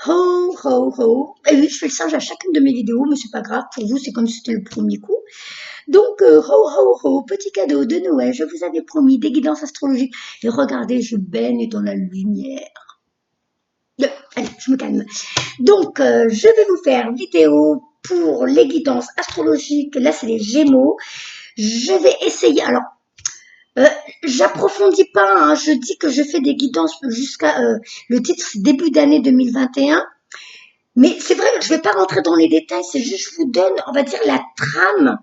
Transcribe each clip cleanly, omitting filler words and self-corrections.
Ho, ho, ho. Et oui, je fais le singe à chacune de mes vidéos, mais c'est pas grave. Pour vous, c'est comme si c'était le premier coup. Donc, ho, ho, ho, petit cadeau de Noël. Je vous avais promis des guidances astrologiques. Et regardez, je baigne dans la lumière. Allez, je me calme. Donc, je vais vous faire vidéo pour les guidances astrologiques. Là, c'est les Gémeaux. Je vais essayer. Alors, euh, j'approfondis pas. Hein, je dis que je fais des guidances jusqu'à le titre, c'est début d'année 2021. Mais c'est vrai que je vais pas rentrer dans les détails. C'est juste, je vous donne, on va dire, la trame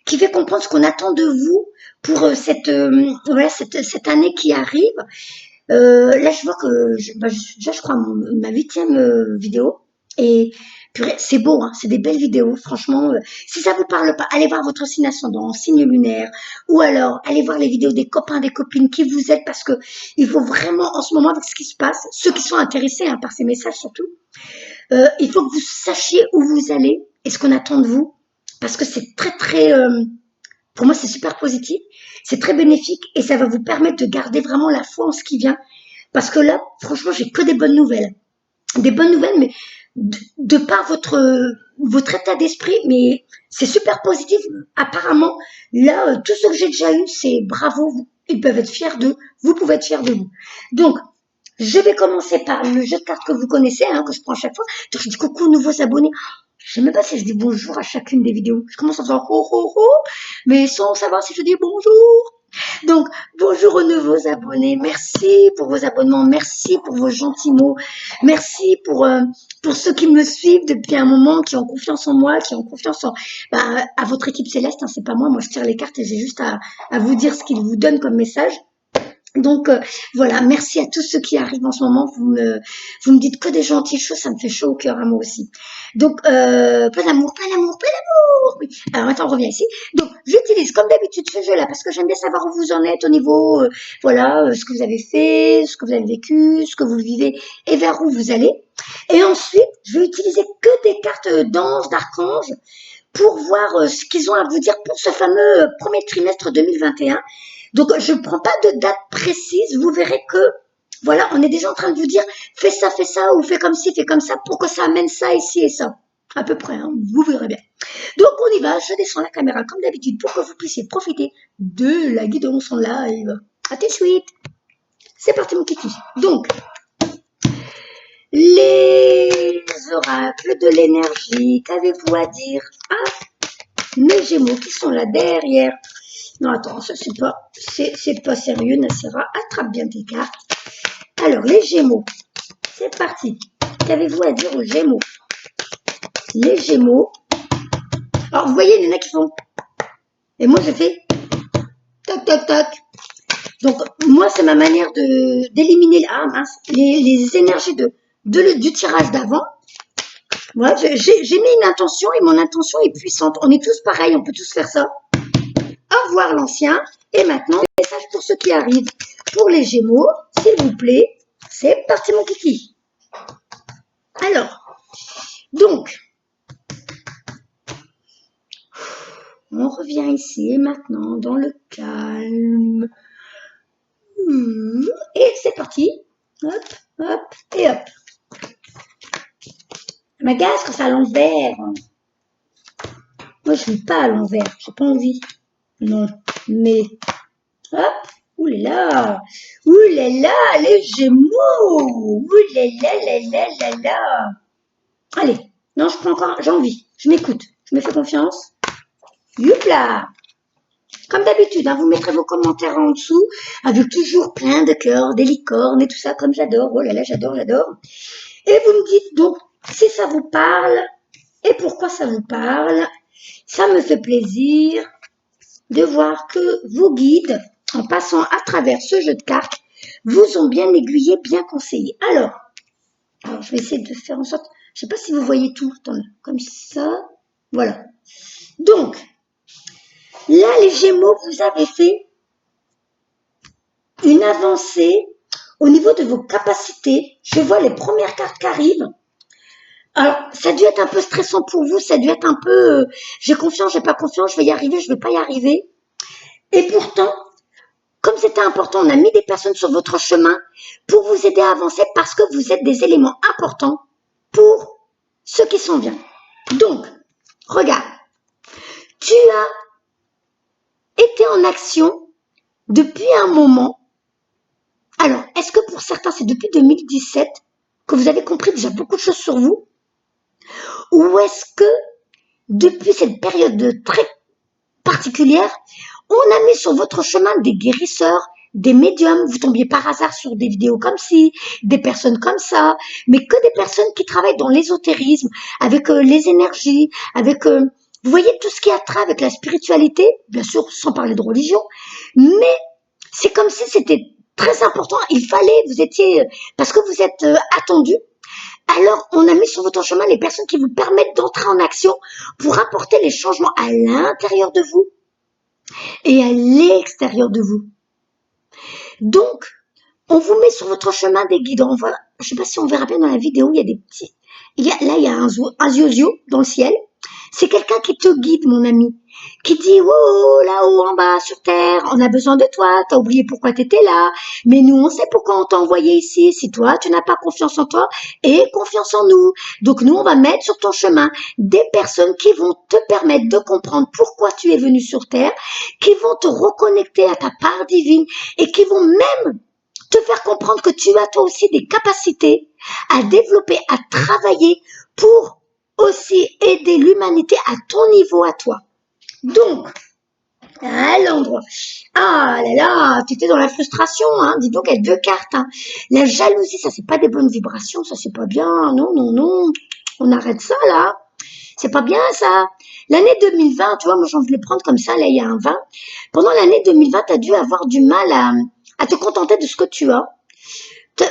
qui fait comprendre ce qu'on attend de vous pour voilà, cette année qui arrive. Là, je vois que déjà, je crois ma 8e vidéo. Et purée, c'est beau, hein, c'est des belles vidéos. Franchement, si ça vous parle pas, allez voir votre signe ascendant, signe lunaire, ou alors allez voir les vidéos des copains, des copines qui vous aident, parce que il faut vraiment, en ce moment, avec ce qui se passe, ceux qui sont intéressés par ces messages surtout, il faut que vous sachiez où vous allez et ce qu'on attend de vous, parce que c'est très très pour moi, c'est super positif, c'est très bénéfique et ça va vous permettre de garder vraiment la foi en ce qui vient. Parce que là, franchement, j'ai que des bonnes nouvelles. Des bonnes nouvelles, mais de par votre état d'esprit, mais c'est super positif. Apparemment, là, tout ce que j'ai déjà eu, c'est bravo. Ils peuvent être fiers d'eux. Vous pouvez être fiers de vous. Donc, je vais commencer par le jeu de cartes que vous connaissez, hein, que je prends à chaque fois. Donc, je dis coucou, nouveaux abonnés. Je ne sais même pas si je dis bonjour à chacune des vidéos. Je commence à faire ho ho ho, mais sans savoir si je dis bonjour. Donc, bonjour aux nouveaux abonnés. Merci pour vos abonnements. Merci pour vos gentils mots. Merci pour ceux qui me suivent depuis un moment, qui ont confiance en moi, qui ont confiance à votre équipe céleste. Hein, c'est pas moi. Moi, je tire les cartes et j'ai juste à vous dire ce qu'ils vous donnent comme message. Donc voilà, merci à tous ceux qui arrivent en ce moment. Vous me dites que des gentilles choses, ça me fait chaud au cœur à moi aussi. Donc pas d'amour, pas d'amour, pas d'amour. Oui. Alors maintenant on revient ici. Donc j'utilise comme d'habitude ce jeu-là parce que j'aime bien savoir où vous en êtes au niveau, voilà, ce que vous avez fait, ce que vous avez vécu, ce que vous vivez et vers où vous allez. Et ensuite, je vais utiliser que des cartes d'anges, d'archanges pour voir ce qu'ils ont à vous dire pour ce fameux premier trimestre 2021. Donc, je ne prends pas de date précise. Vous verrez que, voilà, on est déjà en train de vous dire, fais ça, ou fais comme ci, fais comme ça, pour que ça amène ça, ici et ça. À peu près, hein, vous verrez bien. Donc, on y va. Je descends la caméra comme d'habitude pour que vous puissiez profiter de la guidance en live. À tout de suite. C'est parti, mon kiki. Donc, les oracles de l'énergie, qu'avez-vous à dire à mes Gémeaux qui sont là derrière? Non, attends, ça c'est pas sérieux, Nassira. Attrape bien tes cartes. Alors, les Gémeaux, c'est parti. Qu'avez-vous à dire aux Gémeaux? Les Gémeaux. Alors, vous voyez, il y en a qui font. Et moi, je fais tac, tac, tac. Donc, moi, c'est ma manière d'éliminer les énergies du tirage d'avant. Voilà, j'ai mis une intention et mon intention est puissante. On est tous pareils, on peut tous faire ça. Au revoir l'ancien. Et maintenant, message pour ceux qui arrivent. Pour les Gémeaux, s'il vous plaît, c'est parti mon kiki. Alors, donc, on revient ici et maintenant dans le calme. Et c'est parti. Hop, hop et hop. Ça m'agace quand c'est à l'envers. Moi, je ne lis pas à l'envers. J'ai pas envie. Non, mais hop. Ouh là là, les Gémeaux. Ouh là là. Allez, non, je prends encore, j'ai envie. Je m'écoute, je me fais confiance. Youpla. Comme d'habitude, hein, vous mettrez vos commentaires en dessous, avec toujours plein de cœurs, des licornes et tout ça, comme j'adore. Oh là là, j'adore. Et vous me dites donc si ça vous parle et pourquoi ça vous parle. Ça me fait plaisir de voir que vos guides, en passant à travers ce jeu de cartes, vous ont bien aiguillé, bien conseillé. Alors, je vais essayer de faire en sorte, je ne sais pas si vous voyez tout, attendez, comme ça, voilà. Donc, là, les Gémeaux, vous avez fait une avancée au niveau de vos capacités. Je vois les premières cartes qui arrivent. Alors, ça a dû être un peu stressant pour vous, ça a dû être un peu, j'ai confiance, j'ai pas confiance, je vais y arriver, je vais pas y arriver. Et pourtant, comme c'était important, on a mis des personnes sur votre chemin pour vous aider à avancer parce que vous êtes des éléments importants pour ce qui s'en vient. Donc, regarde, tu as été en action depuis un moment. Alors, est-ce que pour certains, c'est depuis 2017 que vous avez compris déjà beaucoup de choses sur vous? Ou est-ce que depuis cette période très particulière, on a mis sur votre chemin des guérisseurs, des médiums, vous tombiez par hasard sur des vidéos comme ci, des personnes comme ça, mais que des personnes qui travaillent dans l'ésotérisme, avec les énergies, avec, vous voyez, tout ce qui a trait avec la spiritualité, bien sûr, sans parler de religion, mais c'est comme si c'était très important, il fallait, vous étiez, parce que vous êtes attendu, alors on a mis sur votre chemin les personnes qui vous permettent d'entrer en action pour apporter les changements à l'intérieur de vous et à l'extérieur de vous. Donc, on vous met sur votre chemin des guides. On voit, je sais pas si on verra bien dans la vidéo, il y a des petits, il y a un zio dans le ciel. C'est quelqu'un qui te guide, mon ami, qui dit, oh, là-haut, en bas, sur terre, on a besoin de toi, t'as oublié pourquoi t'étais là, mais nous, on sait pourquoi on t'a envoyé ici, si toi, tu n'as pas confiance en toi, et confiance en nous. Donc, nous, on va mettre sur ton chemin des personnes qui vont te permettre de comprendre pourquoi tu es venu sur terre, qui vont te reconnecter à ta part divine, et qui vont même te faire comprendre que tu as toi aussi des capacités à développer, à travailler pour aussi aider l'humanité à ton niveau à toi. Donc, à l'endroit. Ah là là, tu étais dans la frustration, hein. Dis donc, il y a deux cartes, hein. La jalousie, ça c'est pas des bonnes vibrations, ça c'est pas bien. Non, non, non. On arrête ça là. C'est pas bien ça. L'année 2020, tu vois, moi j'en voulais prendre comme ça, là il y a un 20. Pendant l'année 2020, tu as dû avoir du mal à te contenter de ce que tu as.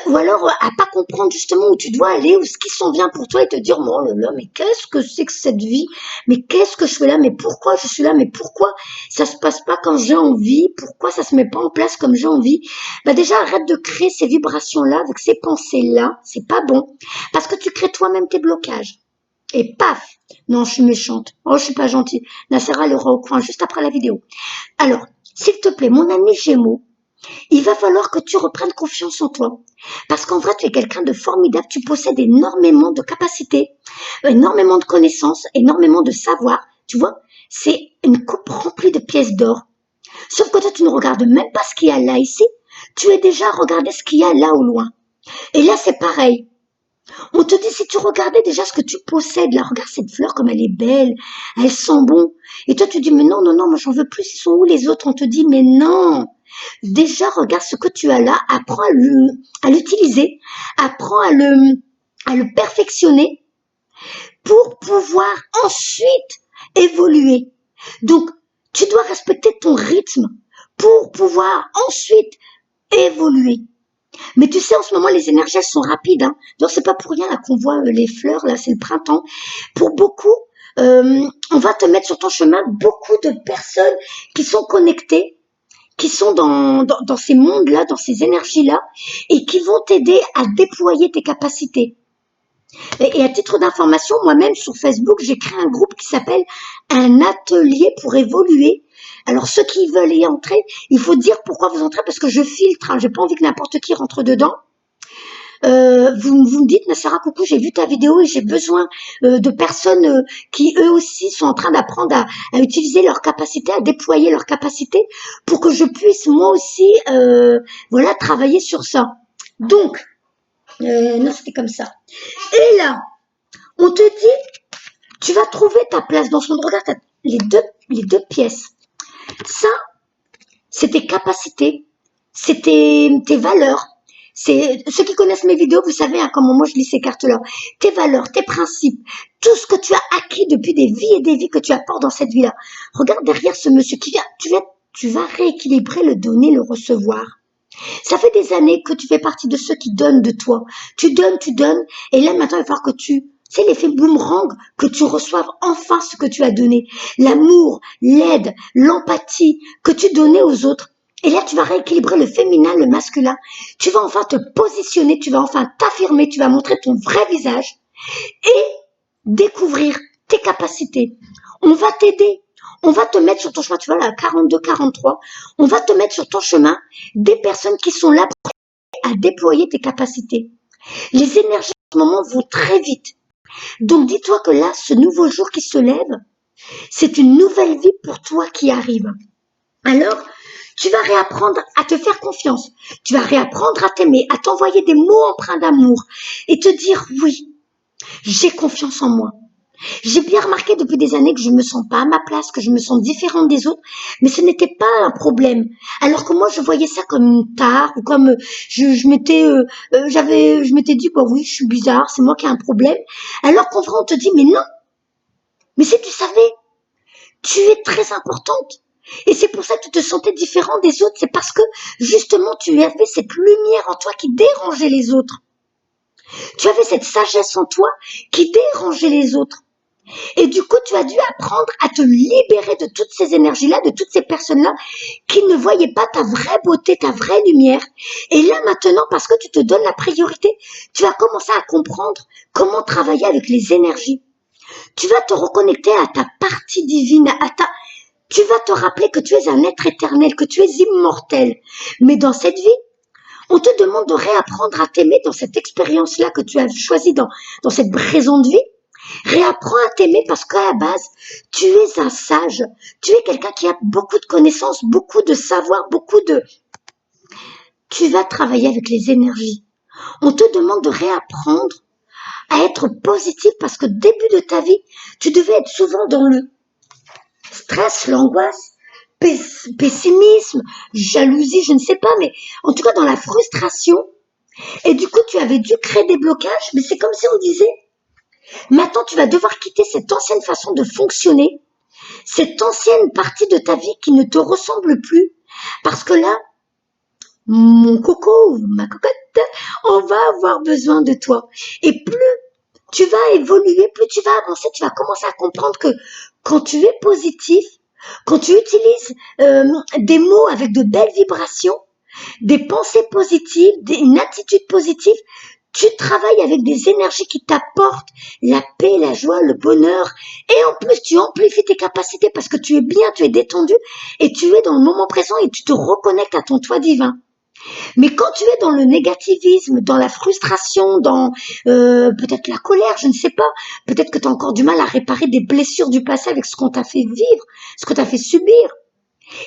Ou alors à pas comprendre justement où tu dois aller, où ce qui s'en vient pour toi et te dire, oh là là, mais qu'est-ce que c'est que cette vie? Mais qu'est-ce que je fais là? Mais pourquoi je suis là? Mais pourquoi ça se passe pas quand j'ai envie? Pourquoi ça se met pas en place comme j'ai envie? Bah déjà, arrête de créer ces vibrations-là avec ces pensées-là. C'est pas bon. Parce que tu crées toi-même tes blocages. Et paf! Non, je suis méchante. Oh, je suis pas gentille. Nassera le au coin juste après la vidéo. Alors, s'il te plaît, mon ami Gémeaux, il va falloir que tu reprennes confiance en toi. Parce qu'en vrai, tu es quelqu'un de formidable, tu possèdes énormément de capacités, énormément de connaissances, énormément de savoir. Tu vois, c'est une coupe remplie de pièces d'or. Sauf que toi, tu ne regardes même pas ce qu'il y a là, ici. Tu es déjà à regarder ce qu'il y a là au loin. Et là, c'est pareil. On te dit, si tu regardais déjà ce que tu possèdes, là, regarde cette fleur comme elle est belle, elle sent bon. Et toi, tu dis, mais non, non, non, moi, j'en veux plus, ils sont où les autres? On te dit, mais non. Déjà, regarde ce que tu as là, apprends à l'utiliser, apprends à le perfectionner pour pouvoir ensuite évoluer. Donc, tu dois respecter ton rythme pour pouvoir ensuite évoluer. Mais tu sais, en ce moment, les énergies, elles sont rapides, hein. Donc, c'est pas pour rien, là, qu'on voit les fleurs, là, c'est le printemps. Pour beaucoup, on va te mettre sur ton chemin beaucoup de personnes qui sont connectées, qui sont dans ces mondes-là, dans ces énergies-là, et qui vont t'aider à déployer tes capacités. Et à titre d'information, moi-même, sur Facebook, j'ai créé un groupe qui s'appelle un atelier pour évoluer. Alors, ceux qui veulent y entrer, il faut dire pourquoi vous entrez, parce que je filtre, hein, j'ai pas envie que n'importe qui rentre dedans. Vous me dites, Nassara, coucou, j'ai vu ta vidéo et j'ai besoin de personnes qui, eux aussi, sont en train d'apprendre à utiliser leurs capacités, à déployer leurs capacités pour que je puisse, moi aussi, voilà, travailler sur ça. Donc, non, c'était comme ça. Et là, on te dit, tu vas trouver ta place dans son regard, les deux pièces. Ça, c'est tes capacités, c'est tes valeurs. C'est ceux qui connaissent mes vidéos, vous savez hein, comment moi je lis ces cartes-là. Tes valeurs, tes principes, tout ce que tu as acquis depuis des vies et des vies que tu apportes dans cette vie-là. Regarde derrière ce monsieur qui vient, tu vas rééquilibrer le donner, le recevoir. Ça fait des années que tu fais partie de ceux qui donnent de toi. Tu donnes, et là maintenant il va falloir que c'est l'effet boomerang, que tu reçoives enfin ce que tu as donné. L'amour, l'aide, l'empathie que tu donnais aux autres. Et là, tu vas rééquilibrer le féminin, le masculin. Tu vas enfin te positionner, tu vas enfin t'affirmer, tu vas montrer ton vrai visage et découvrir tes capacités. On va t'aider. On va te mettre sur ton chemin, tu vois là, 42, 43. On va te mettre sur ton chemin des personnes qui sont là à déployer tes capacités. Les énergies ce moment vont très vite. Donc dis-toi que là, ce nouveau jour qui se lève, c'est une nouvelle vie pour toi qui arrive. Alors, tu vas réapprendre à te faire confiance. Tu vas réapprendre à t'aimer, à t'envoyer des mots empreints d'amour et te dire oui, j'ai confiance en moi. J'ai bien remarqué depuis des années que je me sens pas à ma place, que je me sens différente des autres, mais ce n'était pas un problème. Alors que moi, je voyais ça comme une tare ou comme je m'étais dit bah oui, je suis bizarre, c'est moi qui ai un problème. Alors qu'en vrai, on te dit mais non, mais si tu savais, tu es très importante. Et c'est pour ça que tu te sentais différent des autres. C'est parce que, justement, tu avais cette lumière en toi qui dérangeait les autres. Tu avais cette sagesse en toi qui dérangeait les autres. Et du coup, tu as dû apprendre à te libérer de toutes ces énergies-là, de toutes ces personnes-là qui ne voyaient pas ta vraie beauté, ta vraie lumière. Et là, maintenant, parce que tu te donnes la priorité, tu vas commencer à comprendre comment travailler avec les énergies. Tu vas te reconnecter à ta partie divine, tu vas te rappeler que tu es un être éternel, que tu es immortel. Mais dans cette vie, on te demande de réapprendre à t'aimer dans cette expérience-là que tu as choisie dans cette raison de vie. Réapprends à t'aimer parce qu'à la base, tu es un sage. Tu es quelqu'un qui a beaucoup de connaissances, beaucoup de savoir, Tu vas travailler avec les énergies. On te demande de réapprendre à être positif parce que début de ta vie, tu devais être souvent dans le stress, l'angoisse, pessimisme, jalousie, je ne sais pas, mais en tout cas dans la frustration. Et du coup, tu avais dû créer des blocages, mais c'est comme si on disait, maintenant tu vas devoir quitter cette ancienne façon de fonctionner, cette ancienne partie de ta vie qui ne te ressemble plus, parce que là, mon coco, ma cocotte, on va avoir besoin de toi. Et plus tu vas évoluer, plus tu vas avancer, tu vas commencer à comprendre que quand tu es positif, quand tu utilises des mots avec de belles vibrations, des pensées positives, une attitude positive, tu travailles avec des énergies qui t'apportent la paix, la joie, le bonheur. Et en plus, tu amplifies tes capacités parce que tu es bien, tu es détendu et tu es dans le moment présent et tu te reconnectes à ton toi divin. Mais quand tu es dans le négativisme, dans la frustration, dans peut-être la colère, je ne sais pas, peut-être que tu as encore du mal à réparer des blessures du passé avec ce qu'on t'a fait vivre, ce que t'a fait subir,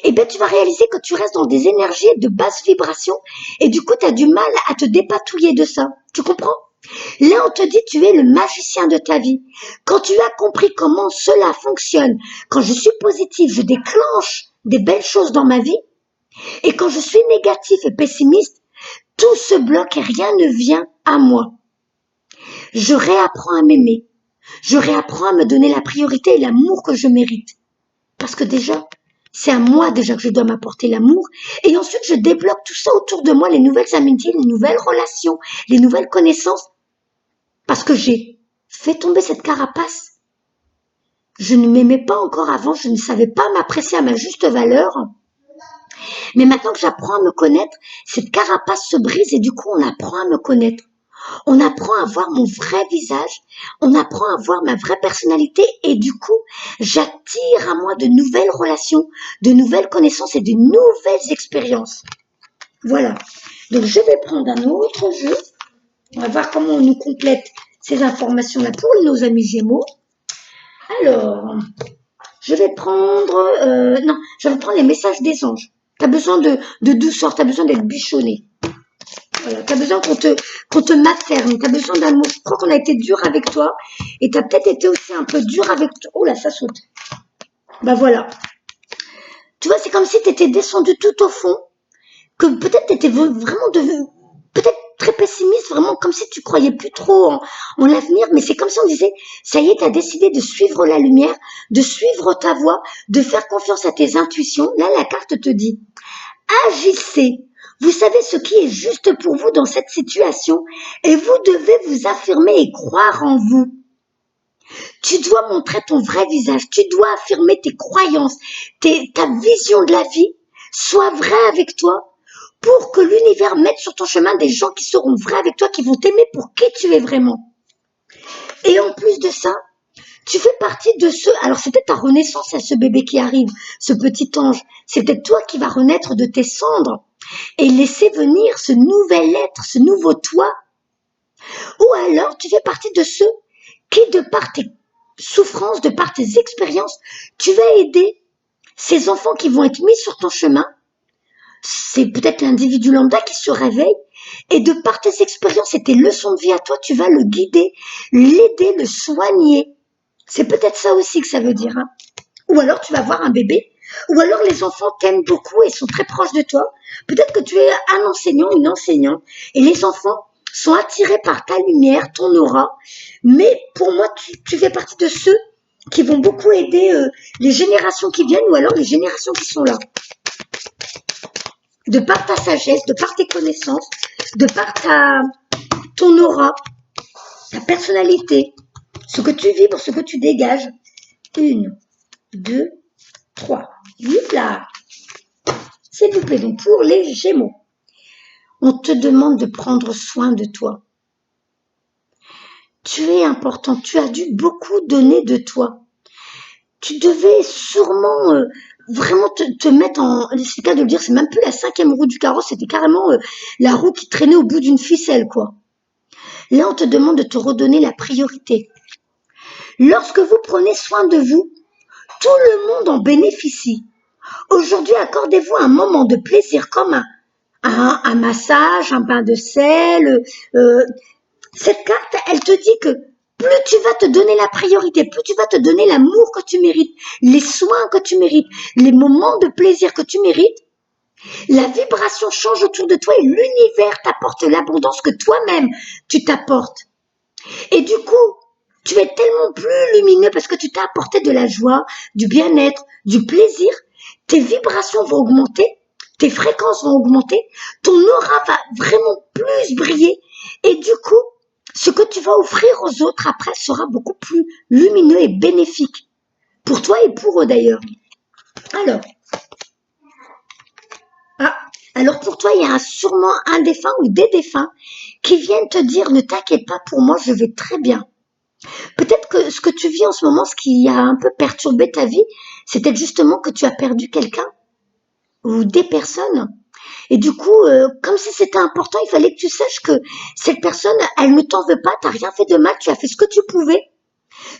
eh bien tu vas réaliser que tu restes dans des énergies de basse vibration et du coup tu as du mal à te dépatouiller de ça. Tu comprends? Là on te dit tu es le magicien de ta vie. Quand tu as compris comment cela fonctionne, quand je suis positive, je déclenche des belles choses dans ma vie. Et quand je suis négatif et pessimiste, tout se bloque et rien ne vient à moi. Je réapprends à m'aimer. Je réapprends à me donner la priorité et l'amour que je mérite. Parce que déjà, c'est à moi déjà que je dois m'apporter l'amour. Et ensuite, je débloque tout ça autour de moi, les nouvelles amitiés, les nouvelles relations, les nouvelles connaissances. Parce que j'ai fait tomber cette carapace. Je ne m'aimais pas encore avant, je ne savais pas m'apprécier à ma juste valeur. Mais maintenant que j'apprends à me connaître, cette carapace se brise et du coup, on apprend à me connaître. On apprend à voir mon vrai visage, on apprend à voir ma vraie personnalité et du coup, j'attire à moi de nouvelles relations, de nouvelles connaissances et de nouvelles expériences. Voilà. Donc, je vais prendre un autre jeu. On va voir comment on nous complète ces informations-là pour nos amis Gémeaux. Alors, je vais prendre les messages des anges. Tu as besoin de douceur, tu as besoin d'être bichonné. Voilà, tu as besoin qu'on te materne, tu as besoin d'amour. Je crois qu'on a été dur avec toi et tu as peut-être été aussi un peu dur avec toi. Oh là, ça saute. Bah voilà. Tu vois, c'est comme si tu étais descendu tout au fond, que peut-être tu étais vraiment devenu, peut-être très pessimiste, vraiment comme si tu croyais plus trop en l'avenir, mais c'est comme si on disait, ça y est, tu as décidé de suivre la lumière, de suivre ta voie, de faire confiance à tes intuitions. Là, la carte te dit, agissez. Vous savez ce qui est juste pour vous dans cette situation et vous devez vous affirmer et croire en vous. Tu dois montrer ton vrai visage, tu dois affirmer tes croyances, ta vision de la vie soit vraie avec toi pour que l'univers mette sur ton chemin des gens qui seront vrais avec toi, qui vont t'aimer pour qui tu es vraiment. Et en plus de ça, tu fais partie de ceux, alors c'est peut-être ta renaissance à ce bébé qui arrive, ce petit ange, c'est peut-être toi qui vas renaître de tes cendres et laisser venir ce nouvel être, ce nouveau toi. Ou alors tu fais partie de ceux qui, de par tes souffrances, de par tes expériences, tu vas aider ces enfants qui vont être mis sur ton chemin. C'est peut-être l'individu lambda qui se réveille et de par tes expériences et tes leçons de vie à toi, tu vas le guider, l'aider, le soigner. C'est peut-être ça aussi que ça veut dire. Hein. Ou alors tu vas voir un bébé, ou alors les enfants t'aiment beaucoup et sont très proches de toi. Peut-être que tu es un enseignant, une enseignante, et les enfants sont attirés par ta lumière, ton aura. Mais pour moi, tu fais partie de ceux qui vont beaucoup aider les générations qui viennent ou alors les générations qui sont là. De par ta sagesse, de par tes connaissances, de par ton aura, ta personnalité, ce que tu vibres, ce que tu dégages. 1, 2, 3. Là. S'il vous plaît, donc pour les Gémeaux, on te demande de prendre soin de toi. Tu es important, tu as dû beaucoup donner de toi. Tu devais sûrement vraiment te mettre en... C'est le cas de le dire, c'est même plus la 5e roue du carrosse, c'était carrément la roue qui traînait au bout d'une ficelle, quoi. Là, on te demande de te redonner la priorité. Lorsque vous prenez soin de vous, tout le monde en bénéficie. Aujourd'hui, accordez-vous un moment de plaisir comme un massage, un bain de sel. Cette carte, elle te dit que plus tu vas te donner la priorité, plus tu vas te donner l'amour que tu mérites, les soins que tu mérites, les moments de plaisir que tu mérites, la vibration change autour de toi et l'univers t'apporte l'abondance que toi-même tu t'apportes. Et du coup, tu vas être tellement plus lumineux parce que tu t'as apporté de la joie, du bien-être, du plaisir. Tes vibrations vont augmenter, tes fréquences vont augmenter, ton aura va vraiment plus briller. Et du coup, ce que tu vas offrir aux autres après sera beaucoup plus lumineux et bénéfique. Pour toi et pour eux d'ailleurs. Alors pour toi, il y a sûrement un défunt ou des défunts qui viennent te dire ne t'inquiète pas, pour moi, je vais très bien. Peut-être que ce que tu vis en ce moment, ce qui a un peu perturbé ta vie, c'est peut-être justement que tu as perdu quelqu'un ou des personnes. Et du coup, comme si c'était important, il fallait que tu saches que cette personne, elle ne t'en veut pas, t'as rien fait de mal, tu as fait ce que tu pouvais.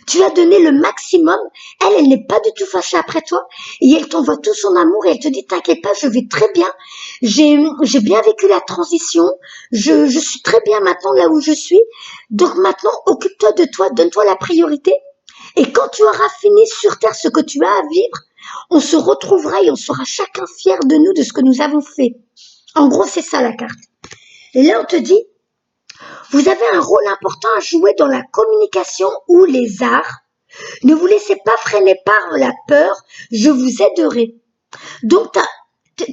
Tu as donné le maximum. Elle n'est pas du tout fâchée après toi. Et elle t'envoie tout son amour et elle te dit, t'inquiète pas, je vais très bien. J'ai bien vécu la transition. Je suis très bien maintenant là où je suis. Donc maintenant, occupe-toi de toi, donne-toi la priorité. Et quand tu auras fini sur Terre ce que tu as à vivre, on se retrouvera et on sera chacun fier de nous, de ce que nous avons fait. En gros, c'est ça la carte. Et là, on te dit, vous avez un rôle important à jouer dans la communication ou les arts. Ne vous laissez pas freiner par la peur, je vous aiderai. Donc,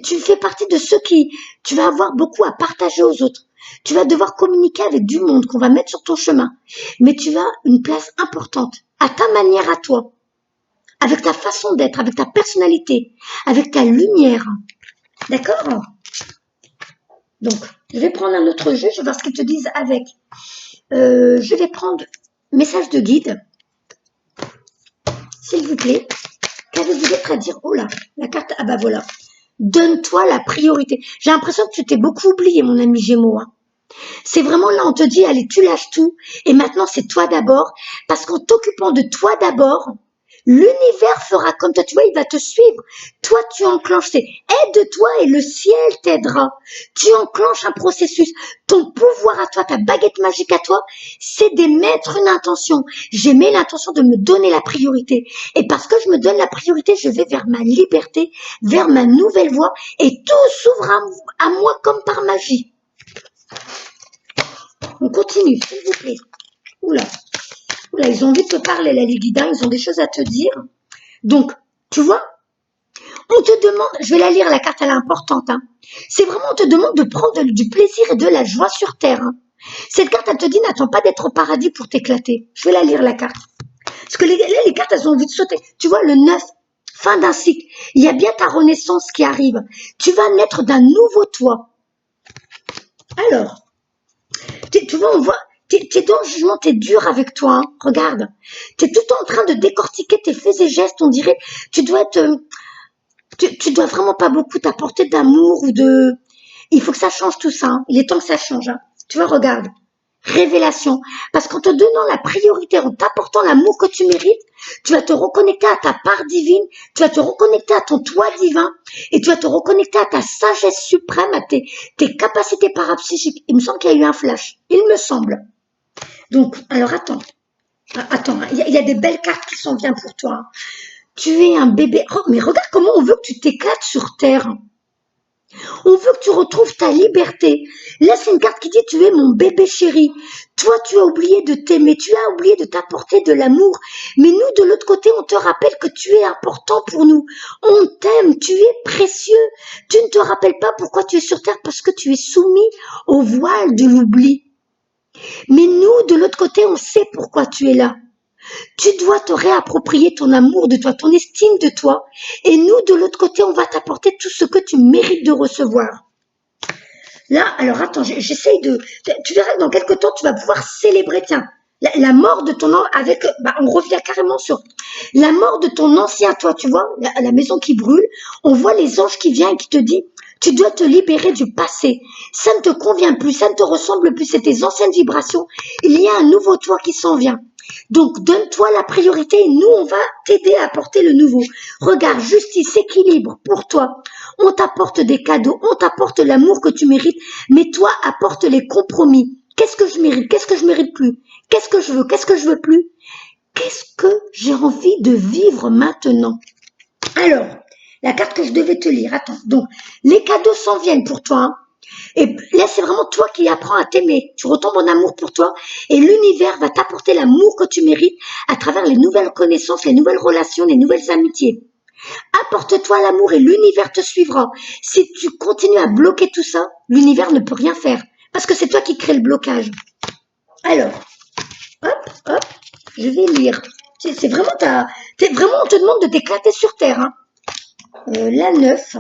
tu fais partie de ceux qui, tu vas avoir beaucoup à partager aux autres. Tu vas devoir communiquer avec du monde qu'on va mettre sur ton chemin. Mais tu as une place importante, à ta manière à toi, avec ta façon d'être, avec ta personnalité, avec ta lumière. D'accord ? Donc, je vais prendre un autre jeu, je vais voir ce qu'ils te disent avec. Je vais prendre message de guide. S'il vous plaît, qu'avez-vous d'autre à dire? Oh là, la carte, ah bah voilà. Donne-toi la priorité. J'ai l'impression que tu t'es beaucoup oublié, mon ami Gémeaux. Hein. C'est vraiment là, on te dit, allez, tu lâches tout. Et maintenant, c'est toi d'abord. Parce qu'en t'occupant de toi d'abord, l'univers fera comme toi. Tu vois, il va te suivre. Toi, tu enclenches. Aide-toi et le ciel t'aidera. Tu enclenches un processus. Ton pouvoir à toi, ta baguette magique à toi, c'est d'émettre une intention. J'ai mis l'intention de me donner la priorité. Et parce que je me donne la priorité, je vais vers ma liberté, vers ma nouvelle voie. Et tout s'ouvre à moi comme par magie. On continue, s'il vous plaît. Oula. Oula, ils ont envie de te parler, la Ligida, ils ont des choses à te dire. Donc, tu vois, on te demande, je vais la lire, la carte, elle est importante. Hein. C'est vraiment, on te demande de prendre du plaisir et de la joie sur terre. Hein. Cette carte, elle te dit, n'attends pas d'être au paradis pour t'éclater. Je vais la lire, la carte. Parce que les cartes, elles ont envie de sauter. Tu vois, le 9, fin d'un cycle. Il y a bien ta renaissance qui arrive. Tu vas naître d'un nouveau toi. Alors, tu vois, on voit, t'es dans le jugement, t'es dur avec toi, hein. Regarde. T'es tout en train de décortiquer tes faits et gestes, on dirait, tu dois vraiment pas beaucoup t'apporter d'amour ou de, il faut que ça change tout ça, hein. Il est temps que ça change, hein. Tu vois, regarde. révélation. Parce qu'en te donnant la priorité, en t'apportant l'amour que tu mérites, tu vas te reconnecter à ta part divine, tu vas te reconnecter à ton toi divin et tu vas te reconnecter à ta sagesse suprême, à tes capacités parapsychiques. Il me semble qu'il y a eu un flash. Il me semble. Donc, alors attends. Attends, il y a des belles cartes qui s'en viennent pour toi. Tu es un bébé. Oh, mais regarde comment on veut que tu t'éclates sur Terre. On veut que tu retrouves ta liberté. Là, c'est une carte qui dit tu es mon bébé chéri. Toi, tu as oublié de t'aimer, tu as oublié de t'apporter de l'amour. Mais nous, de l'autre côté, on te rappelle que tu es important pour nous. On t'aime, tu es précieux. Tu ne te rappelles pas pourquoi tu es sur Terre parce que tu es soumis au voile de l'oubli. Mais nous, de l'autre côté, on sait pourquoi tu es là. Tu dois te réapproprier ton amour de toi, ton estime de toi. Et nous, de l'autre côté, on va t'apporter tout ce que tu mérites de recevoir. Là, alors attends, j'essaye de... Tu verras que dans quelques temps, tu vas pouvoir célébrer, tiens, la mort de ton... Avec, on revient carrément sur la mort de ton ancien toi, tu vois, la maison qui brûle. On voit les anges qui viennent et qui te disent, tu dois te libérer du passé. Ça ne te convient plus, ça ne te ressemble plus, c'est tes anciennes vibrations. Il y a un nouveau toi qui s'en vient. Donc, donne-toi la priorité et nous, on va t'aider à apporter le nouveau. Regarde, justice, équilibre pour toi. On t'apporte des cadeaux, on t'apporte l'amour que tu mérites, mais toi, apporte les compromis. Qu'est-ce que je mérite? Qu'est-ce que je mérite plus? Qu'est-ce que je veux? Qu'est-ce que je veux plus? Qu'est-ce que j'ai envie de vivre maintenant? Alors, la carte que je devais te lire, attends. Donc, les cadeaux s'en viennent pour toi, hein. Et là, c'est vraiment toi qui apprends à t'aimer. Tu retombes en amour pour toi et l'univers va t'apporter l'amour que tu mérites à travers les nouvelles connaissances, les nouvelles relations, les nouvelles amitiés. Apporte-toi l'amour et l'univers te suivra. Si tu continues à bloquer tout ça, l'univers ne peut rien faire parce que c'est toi qui crée le blocage. Alors, hop, je vais lire. C'est vraiment vraiment, on te demande de t'éclater sur terre, hein. La 9.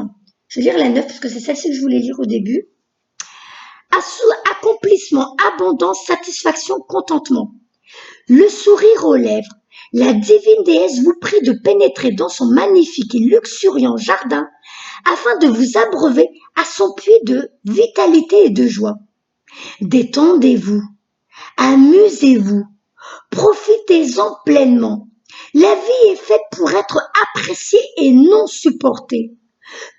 Je vais lire la 9 parce que c'est celle-ci que je voulais lire au début. Accomplissement, abondance, satisfaction, contentement. Le sourire aux lèvres, la divine déesse vous prie de pénétrer dans son magnifique et luxuriant jardin afin de vous abreuver à son puits de vitalité et de joie. Détendez-vous, amusez-vous, profitez-en pleinement. La vie est faite pour être appréciée et non supportée.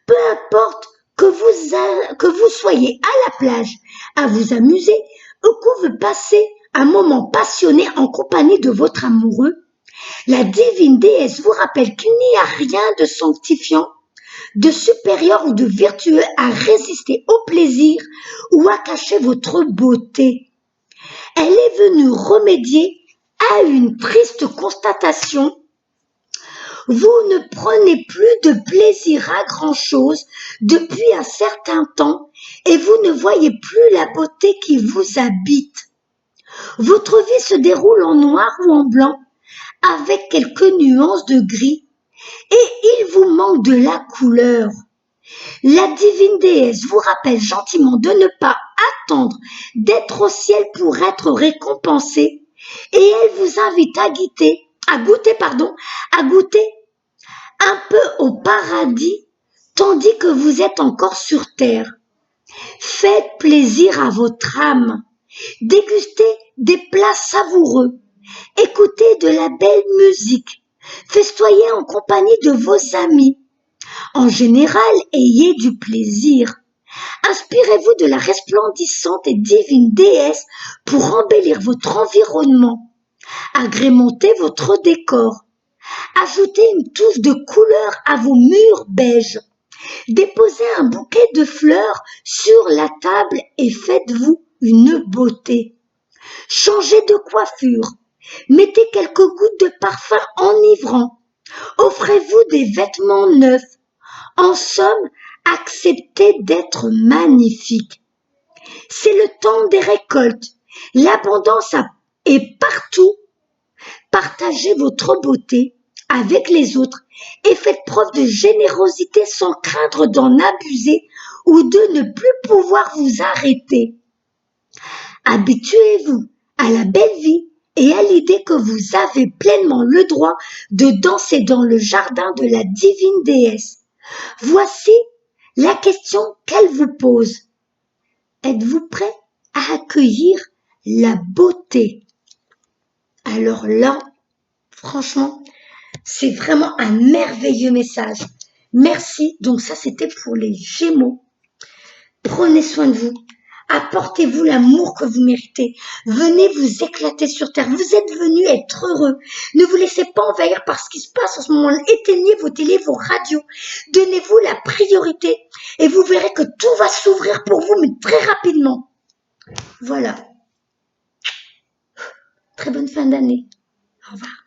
Peu importe que vous soyez à la plage à vous amuser ou que vous passez un moment passionné en compagnie de votre amoureux, la divine déesse vous rappelle qu'il n'y a rien de sanctifiant, de supérieur ou de vertueux à résister au plaisir ou à cacher votre beauté. Elle est venue remédier à une triste constatation. Vous ne prenez plus de plaisir à grand-chose depuis un certain temps et vous ne voyez plus la beauté qui vous habite. Votre vie se déroule en noir ou en blanc avec quelques nuances de gris et il vous manque de la couleur. La divine déesse vous rappelle gentiment de ne pas attendre d'être au ciel pour être récompensé et elle vous invite à goûter un peu au paradis tandis que vous êtes encore sur terre. Faites plaisir à votre âme, dégustez des plats savoureux, écoutez de la belle musique, festoyez en compagnie de vos amis. En général, ayez du plaisir. Inspirez-vous de la resplendissante et divine déesse pour embellir votre environnement. Agrémentez votre décor. Ajoutez une touche de couleur à vos murs beiges. Déposez un bouquet de fleurs sur la table et faites-vous une beauté. Changez de coiffure. Mettez quelques gouttes de parfum enivrant. Offrez-vous des vêtements neufs. En somme, acceptez d'être magnifique. C'est le temps des récoltes. L'abondance est partout. Partagez votre beauté avec les autres et faites preuve de générosité sans craindre d'en abuser ou de ne plus pouvoir vous arrêter. Habituez-vous à la belle vie et à l'idée que vous avez pleinement le droit de danser dans le jardin de la divine déesse. Voici la question qu'elle vous pose. Êtes-vous prêt à accueillir la beauté. Alors là, franchement, c'est vraiment un merveilleux message. Merci. Donc ça, c'était pour les Gémeaux. Prenez soin de vous. Apportez-vous l'amour que vous méritez. Venez vous éclater sur terre. Vous êtes venus être heureux. Ne vous laissez pas envahir par ce qui se passe en ce moment. Éteignez vos télés, vos radios. Donnez-vous la priorité et vous verrez que tout va s'ouvrir pour vous, mais très rapidement. Voilà. Très bonne fin d'année. Au revoir.